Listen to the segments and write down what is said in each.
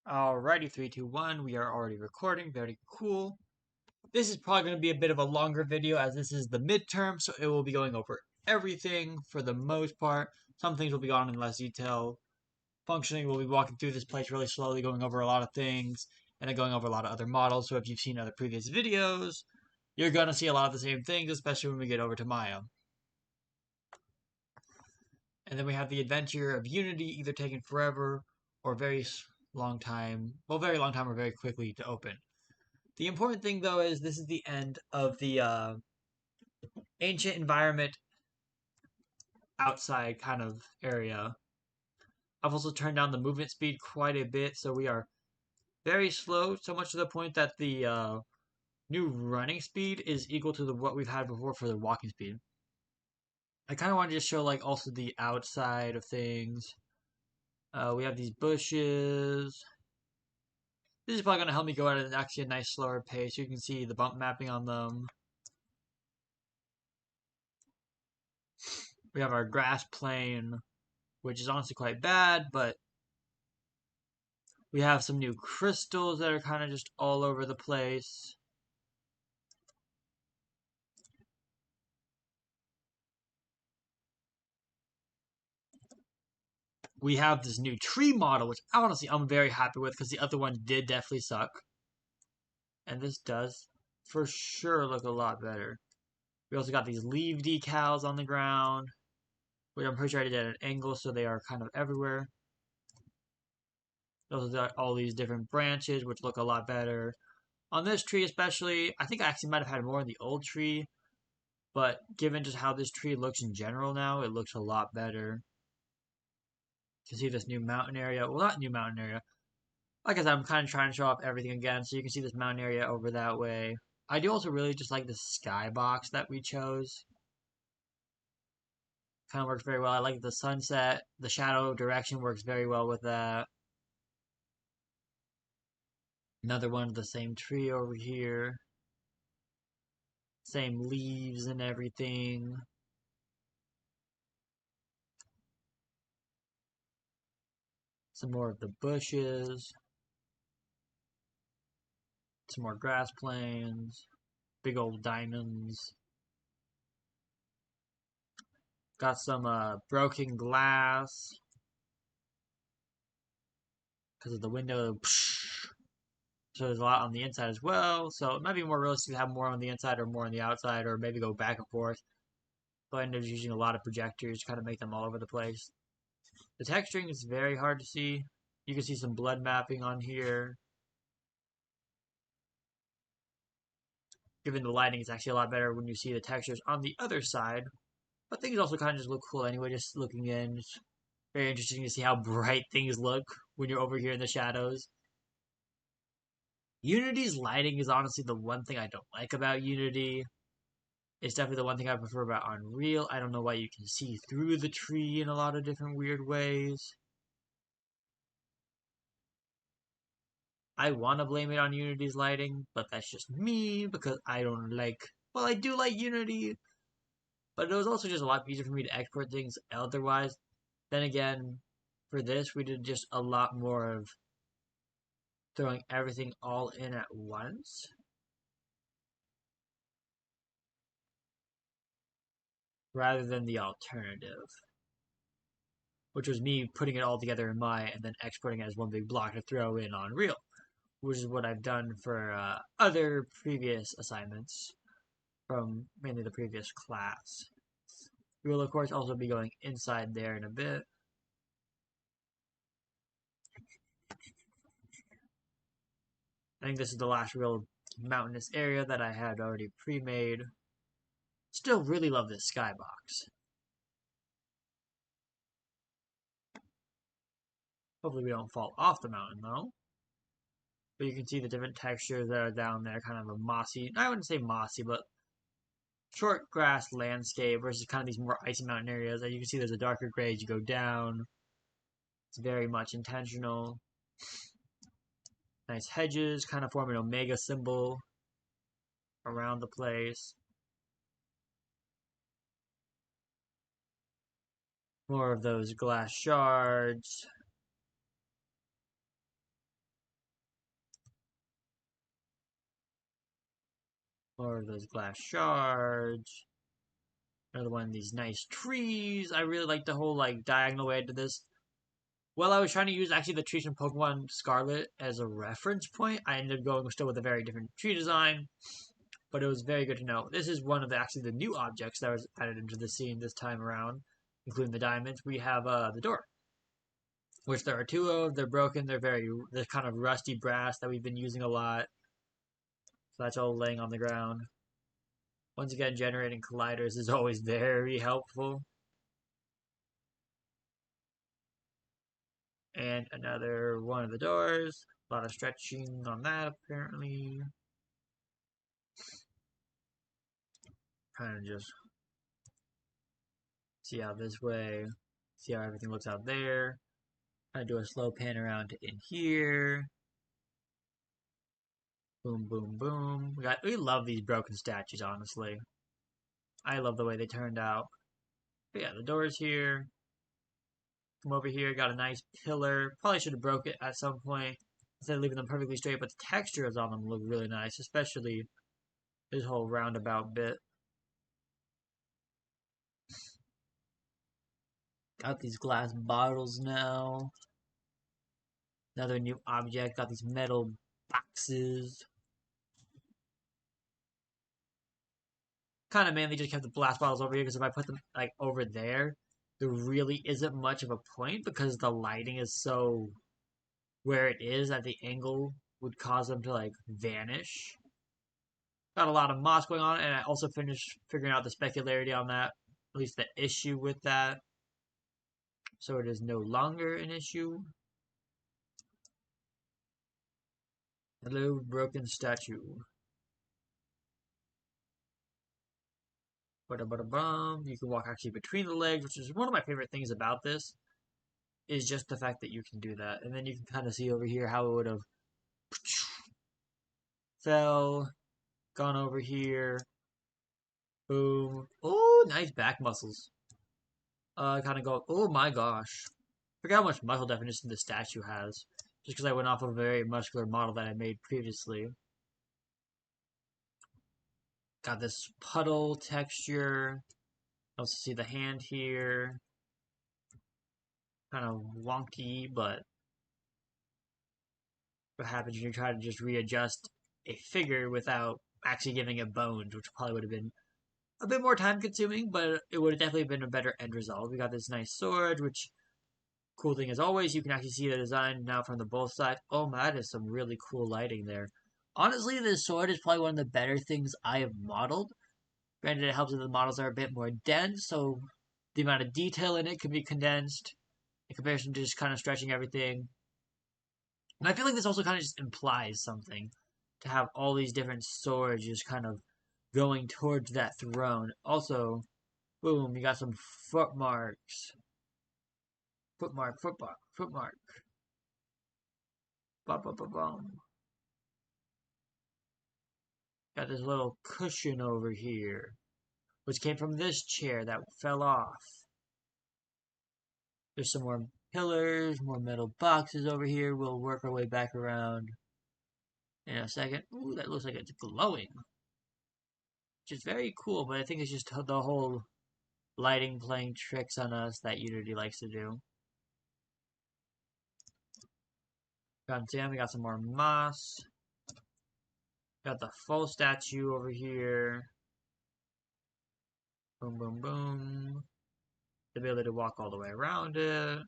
Alrighty, 3, 2, 1. We are already recording. Very cool. This is probably going to be a bit of a longer video as this is the midterm, so it will be going over everything for the most part. Some things will be gone in less detail. Functioning, we'll be walking through this place really slowly, going over a lot of things, and then going over a lot of other models. So if you've seen other previous videos, you're going to see a lot of the same things, especially when we get over to Maya. And then we have the adventure of Unity either taking forever or very long time, well, very long time or very quickly to open. The important thing, though, is this is the end of the ancient environment outside kind of area. I've also turned down the movement speed quite a bit, so we are very slow, so much to the point that the new running speed is equal to what we've had before for the walking speed. I kind of want to just show like also the outside of things. We have these bushes. This is probably going to help me go at actually a nice slower pace. You can see the bump mapping on them. We have our grass plane, which is honestly quite bad, but we have some new crystals that are kind of just all over the place. We have this new tree model, which honestly I'm very happy with because the other one did definitely suck. And this does for sure look a lot better. We also got these leaf decals on the ground, which I'm pretty sure I did at an angle, so they are kind of everywhere. We also got all these different branches, which look a lot better. On this tree especially, I think I actually might have had more in the old tree, but given just how this tree looks in general now, it looks a lot better. You can see this new mountain area. Well, not new mountain area. Like I said, I'm kind of trying to show off everything again, so you can see this mountain area over that way. I do also really just like the skybox that we chose. Kind of works very well. I like the sunset. The shadow direction works very well with that. Another one of the same tree over here. Same leaves and everything. Some more of the bushes. Some more grass plains. Big old diamonds. Got some broken glass because of the window. So there's a lot on the inside as well. So it might be more realistic to have more on the inside or more on the outside, or maybe go back and forth. But I ended up using a lot of projectors to kind of make them all over the place. The texturing is very hard to see. You can see some blood mapping on here. Given the lighting, it's actually a lot better when you see the textures on the other side. But things also kind of just look cool anyway, just looking in. It's very interesting to see how bright things look when you're over here in the shadows. Unity's lighting is honestly the one thing I don't like about Unity. It's definitely the one thing I prefer about Unreal. I don't know why you can see through the tree in a lot of different weird ways. I want to blame it on Unity's lighting, but that's just me because I don't like. Well, I do like Unity, but it was also just a lot easier for me to export things otherwise. Then again, for this, we did just a lot more of throwing everything all in at once. Rather than the alternative, which was me putting it all together in Maya and then exporting it as one big block to throw in on Unreal, which is what I've done for other previous assignments from mainly the previous class. We will, of course, also be going inside there in a bit. I think this is the last real mountainous area that I had already pre-made. Still really love this skybox. Hopefully we don't fall off the mountain though. But you can see the different textures that are down there, kind of a mossy, I wouldn't say mossy, but short grass landscape versus kind of these more icy mountain areas. As you can see, there's a darker gray as you go down. It's very much intentional. Nice hedges, kind of form an omega symbol around the place. More of those glass shards. More of those glass shards. Another one of these nice trees. I really like the whole like diagonal way to this. Well, I was trying to use actually the trees from Pokemon Scarlet as a reference point. I ended up going still with a very different tree design, but it was very good to know. This is one of actually the new objects that was added into the scene this time around, including the diamonds. We have the door, which there are two of. They're broken. They're kind of rusty brass that we've been using a lot. So that's all laying on the ground. Once again, generating colliders is always very helpful. And another one of the doors. A lot of stretching on that, apparently. Kind of just see out this way. See how everything looks out there. Kind of do a slow pan around to in here. Boom, boom, boom. We love these broken statues, honestly. I love the way they turned out. But yeah, the door's here. Come over here, got a nice pillar. Probably should have broke it at some point instead of leaving them perfectly straight, but the textures on them look really nice, especially this whole roundabout bit. Got these glass bottles now. Another new object. Got these metal boxes. Kind of mainly just kept the glass bottles over here because if I put them like over there, there really isn't much of a point because the lighting is so where it is that the angle would cause them to like vanish. Got a lot of moss going on, and I also finished figuring out the specularity on that, at least the issue with that. So it is no longer an issue. Hello, broken statue. Ba-da-ba-da-bum. You can walk actually between the legs, which is one of my favorite things about this, is just the fact that you can do that. And then you can kind of see over here how it would have fell, gone over here, boom. Oh, nice back muscles. Kind of go, oh my gosh. Forget how much muscle definition the statue has. Just because I went off of a very muscular model that I made previously. Got this puddle texture. Also see the hand here. Kind of wonky, but what happens when you try to just readjust a figure without actually giving it bones, which probably would have been a bit more time consuming, but it would have definitely been a better end result. We got this nice sword, which cool thing as always, you can actually see the design now from the both sides. Oh my, that is some really cool lighting there. Honestly, this sword is probably one of the better things I have modeled. Granted, it helps that the models are a bit more dense, so the amount of detail in it can be condensed in comparison to just kind of stretching everything. And I feel like this also kind of just implies something to have all these different swords just kind of going towards that throne. Also, boom, you got some foot marks. Footmark, footmark, footmark. Bum, bum, bum, bum. Got this little cushion over here, which came from this chair that fell off. There's some more pillars, more metal boxes over here. We'll work our way back around in a second. Ooh, that looks like it's glowing. Which is very cool, but I think it's just the whole lighting playing tricks on us that Unity likes to do. We got some more moss. Got the full statue over here. Boom, boom, boom. The ability to walk all the way around it.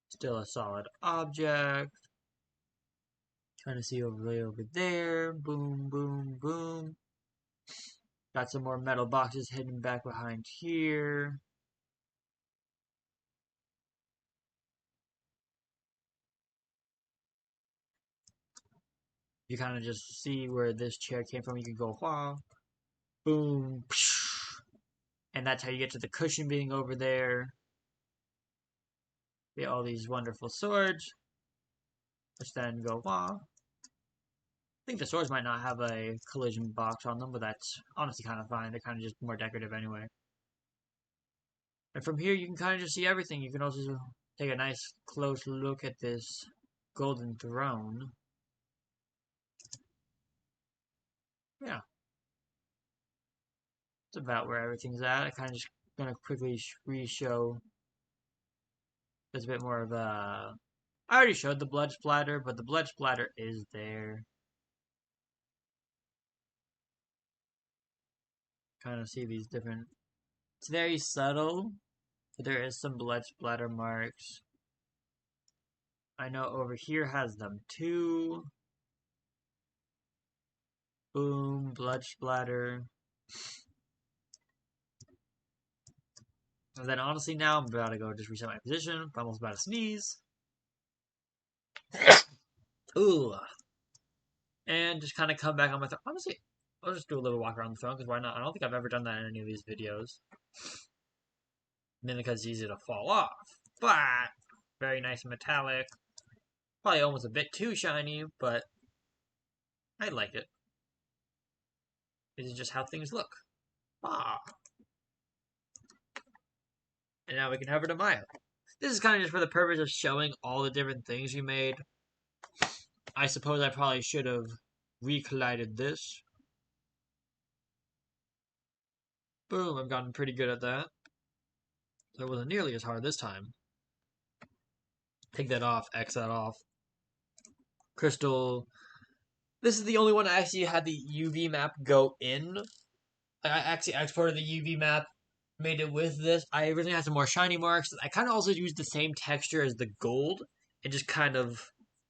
Still a solid object. Trying to see way over there. Boom, boom, boom. Got some more metal boxes hidden back behind here. You kind of just see where this chair came from. You can go, wow, boom, and that's how you get to the cushion being over there. Get all these wonderful swords, which then go, wow. I think the swords might not have a collision box on them, but that's honestly kind of fine. They're kind of just more decorative anyway. And from here, you can kind of just see everything. You can also take a nice close look at this golden throne. yeah, it's about where everything's at. I kind of just gonna quickly re-show. There's a bit more of a. I already showed the blood splatter, but the blood splatter is there. Kind of see these different. It's very subtle, but there is some blood splatter marks. I know over here has them too. Boom, blood splatter. And then honestly now I'm about to go just reset my position. I'm almost about to sneeze. Ooh. And just kind of come back on my throne. Honestly, I'll just do a little walk around the throne because why not? I don't think I've ever done that in any of these videos. Mainly because it's easy to fall off. But very nice metallic. Probably almost a bit too shiny, but I like it. This is just how things look. Ah. And now we can hover to Maya. This is kind of just for the purpose of showing all the different things you made. I suppose I probably should have recollided this. Boom, I've gotten pretty good at that. So it wasn't nearly as hard this time. Take that off, X that off. Crystal. This is the only one I actually had the UV map go in. I actually exported the UV map, made it with this. I originally had some more shiny marks. I kind of also used the same texture as the gold and just kind of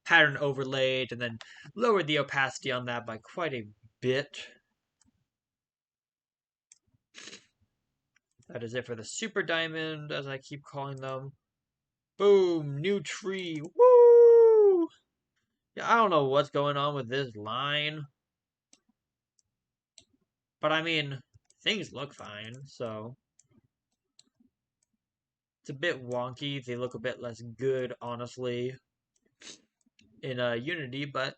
pattern overlaid and then lowered the opacity on that by quite a bit. That is it for the super diamond, as I keep calling them. Boom, new tree. Woo! Yeah, I don't know what's going on with this line. But I mean, things look fine, so it's a bit wonky. They look a bit less good, honestly, in Unity, but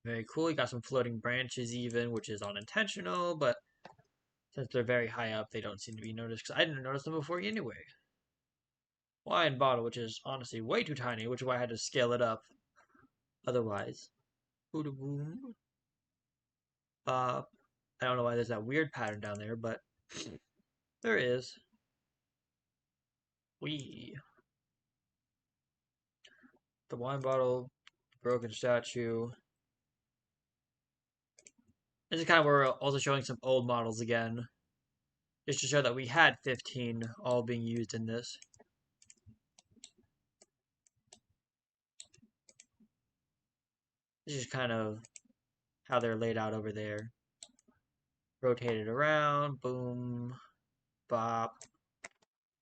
very cool. You got some floating branches even, which is unintentional, but since they're very high up, they don't seem to be noticed, because I didn't notice them before anyway. Wine bottle, which is honestly way too tiny, which is why I had to scale it up otherwise. Boom. I don't know why there's that weird pattern down there, but there is. The wine bottle, broken statue. This is kind of where we're also showing some old models again. Just to show that we had 15 all being used in this. This is kind of how they're laid out over there. Rotated around, boom, bop.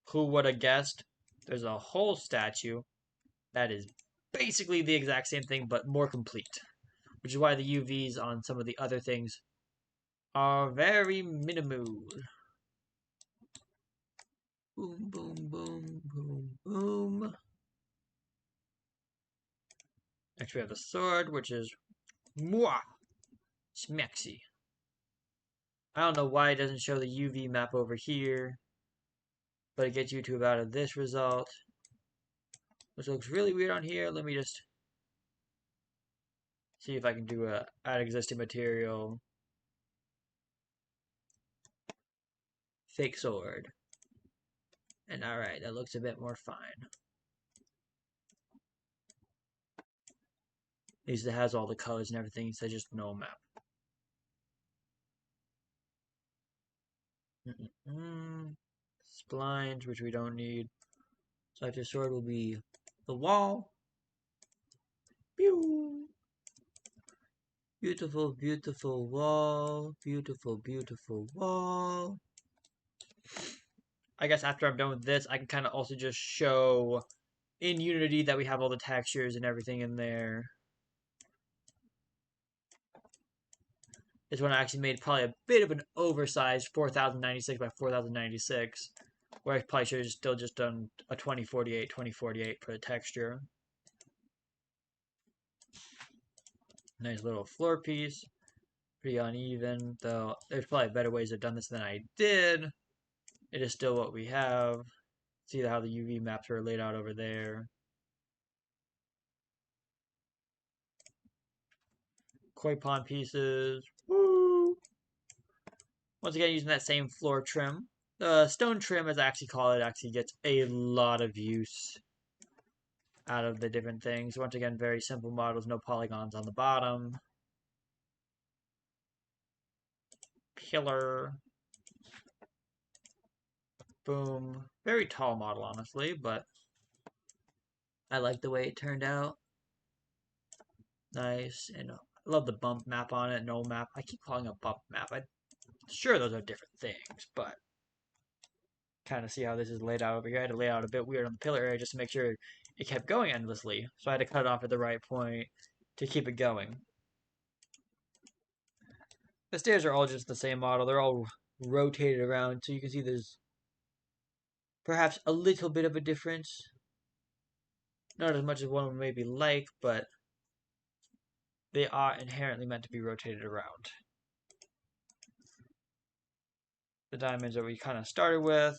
Who would have guessed? There's a whole statue that is basically the exact same thing, but more complete. Which is why the UVs on some of the other things are very minimal. Boom, boom, boom, boom, boom. Next we have the sword, which is mwah, smexy. I don't know why it doesn't show the UV map over here, but it gets you to about this result, which looks really weird on here. Let me just see if I can do a add existing material. Fake sword. And alright, that looks a bit more fine. At least it has all the colors and everything, so just no map. Splines, which we don't need. So your sword will be the wall. Pew! Beautiful, beautiful wall. Beautiful, beautiful wall. I guess after I'm done with this, I can kind of also just show in Unity that we have all the textures and everything in there. This one I actually made probably a bit of an oversized 4096 by 4096, where I probably should have still just done a 2048 for the texture. Nice little floor piece. Pretty uneven, though there's probably better ways to have done this than I did. It is still what we have. See how the UV maps are laid out over there. Koi pond pieces. Woo! Once again, using that same floor trim. The stone trim, as I actually call it, actually gets a lot of use out of the different things. Once again, very simple models, no polygons on the bottom. Pillar. Boom. Very tall model, honestly, but I like the way it turned out. Nice. And I love the bump map on it. No map. I keep calling it a bump map. I'm sure those are different things, but kind of see how this is laid out over here. I had to lay out a bit weird on the pillar area just to make sure it kept going endlessly. So I had to cut it off at the right point to keep it going. The stairs are all just the same model. They're all rotated around, so you can see there's perhaps a little bit of a difference. Not as much as one would maybe like, but they are inherently meant to be rotated around. The diamonds that we kind of started with,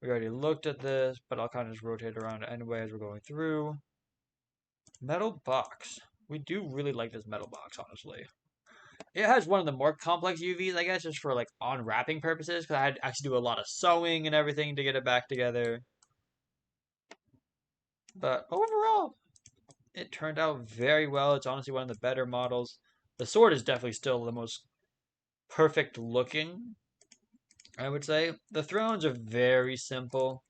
we already looked at this, but I'll kind of just rotate around anyway as we're going through. Metal box. We do really like this metal box, honestly. It has one of the more complex UVs, I guess, just for like unwrapping purposes, because I had to actually do a lot of sewing and everything to get it back together. But overall, it turned out very well. It's honestly one of the better models. The sword is definitely still the most perfect looking, I would say. The thrones are very simple.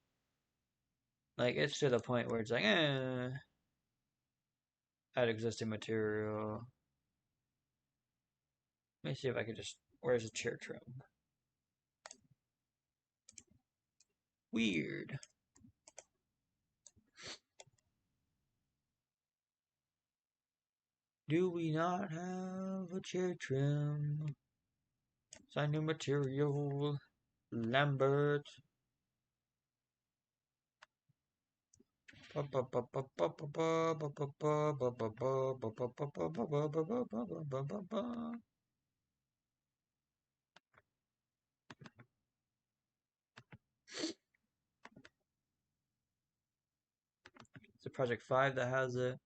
Like, it's to the point where it's like, add existing material. Let me see if I could just, where's the chair trim? Weird. Do we not have a chair trim? Sign new material. Lambert. It's a Project 5 that has it.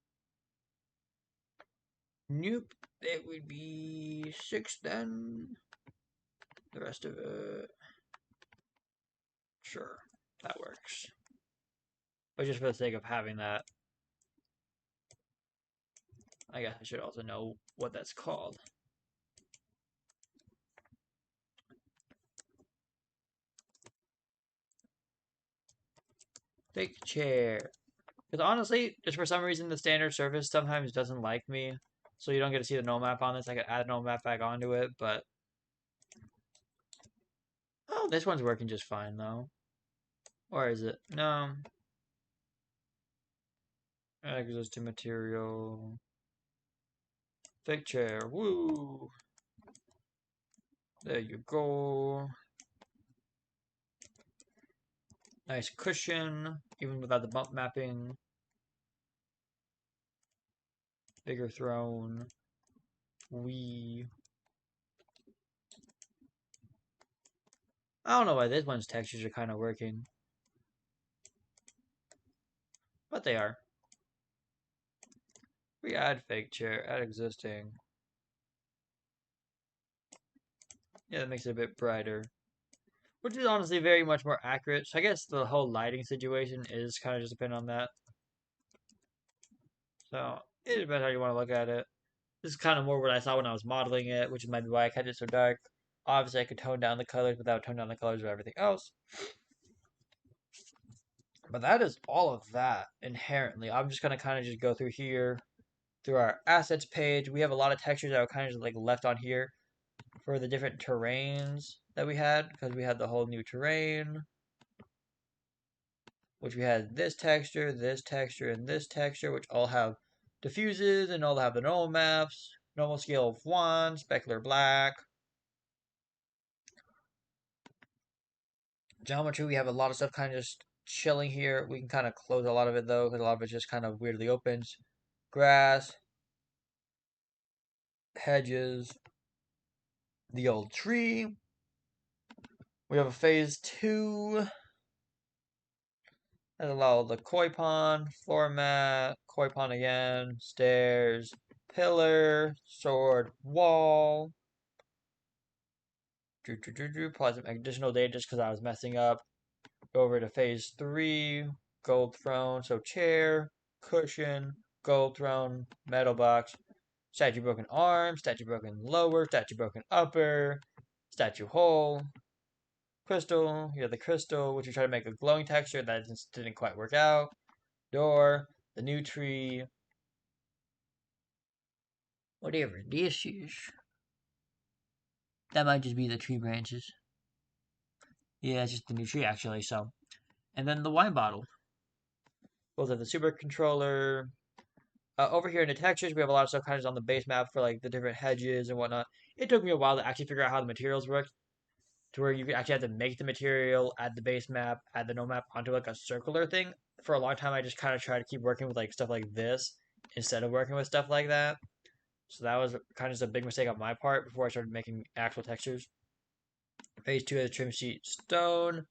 Nope. It would be 6 then. The rest of it. Sure. That works. But just for the sake of having that, I guess I should also know what that's called. Fake chair. Because honestly, just for some reason, the standard surface sometimes doesn't like me. So you don't get to see the no map on this. I could add no map back onto it, but... Oh, this one's working just fine, though. Or is it? No. Existing material. Fake chair. Woo! There you go. Nice cushion, even without the bump mapping. Bigger throne. Wee. I don't know why this one's textures are kind of working. But they are. We add fake chair, add existing. Yeah, that makes it a bit brighter. Which is honestly very much more accurate. So I guess the whole lighting situation is kind of just dependent on that. So it depends how you want to look at it. This is kind of more what I saw when I was modeling it, which might be why I kept it so dark. Obviously, I could tone down the colors without toning down the colors of everything else. But that is all of that inherently. I'm just gonna kind of just go through here, through our assets page. We have a lot of textures that are kind of just like left on here for the different terrains that we had, because we had the whole new terrain, which we had this texture, and this texture, which all have diffuses and all have the normal maps, normal scale of 1, specular black. Geometry, we have a lot of stuff kind of just chilling here. We can kind of close a lot of it though, because a lot of it just kind of weirdly opens. Grass, hedges, the old tree. We have a phase 2. That allows the koi pond, floor mat, koi pond again, stairs, pillar, sword, wall. Probably some additional data just because I was messing up. Go over to phase 3, gold throne. So chair, cushion, gold throne, metal box, statue broken arm, statue broken lower, statue broken upper, statue hole, crystal. You have the crystal, which you try to make a glowing texture. That just didn't quite work out. Door, the new tree. Whatever this is. That might just be the tree branches. Yeah, it's just the new tree actually. So, and then the wine bottle. Both of the super controller. Over here in the textures, we have a lot of stuff kind of on the base map for like the different hedges and whatnot. It took me a while to actually figure out how the materials work, to where you could actually have to make the material, add the base map, add the no map onto like a circular thing. For a long time, I just kind of tried to keep working with like stuff like this instead of working with stuff like that. So that was kind of just a big mistake on my part before I started making actual textures. Phase 2 has trim sheet stone,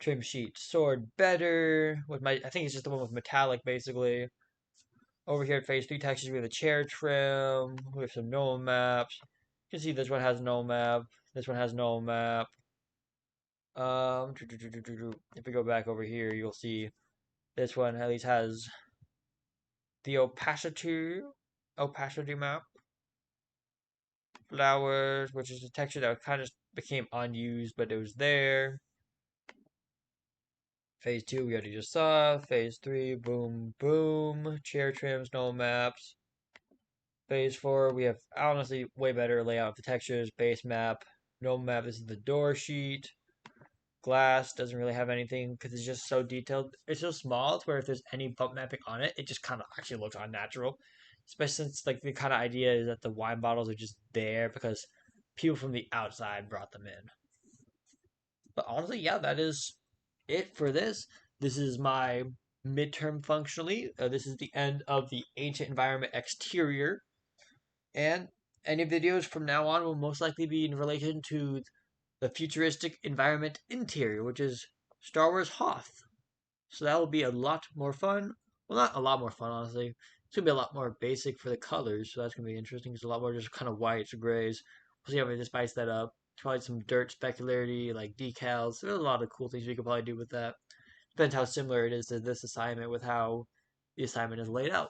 trim sheet sword better. With my, I think it's just the one with metallic basically. Over here at phase 3 textures, we have a chair trim. We have some null maps. You can see this one has no map. This one has no map. If we go back over here, you'll see this one at least has the opacity map. Flowers, which is a texture that kind of became unused, but it was there. Phase 2, we already just saw. Phase 3, boom, boom. Chair trims, no maps. Phase 4, we have honestly way better layout of the textures. Base map, no map. This is the door sheet. Glass doesn't really have anything because it's just so detailed. It's so small to where if there's any bump mapping on it, it just kind of actually looks unnatural. Especially since like the kind of idea is that the wine bottles are just there because people from the outside brought them in. But honestly, yeah, that is it for this. This is my midterm functionally. This is the end of the ancient environment exterior. And any videos from now on will most likely be in relation to the futuristic environment interior, which is Star Wars Hoth. So that will be a lot more fun. Well, not a lot more fun, honestly. It's going to be a lot more basic for the colors, so that's going to be interesting. It's a lot more just kind of whites, grays. We'll see how we just spice that up. Probably some dirt specularity, like decals. There's a lot of cool things we could probably do with that. Depends how similar it is to this assignment with how the assignment is laid out.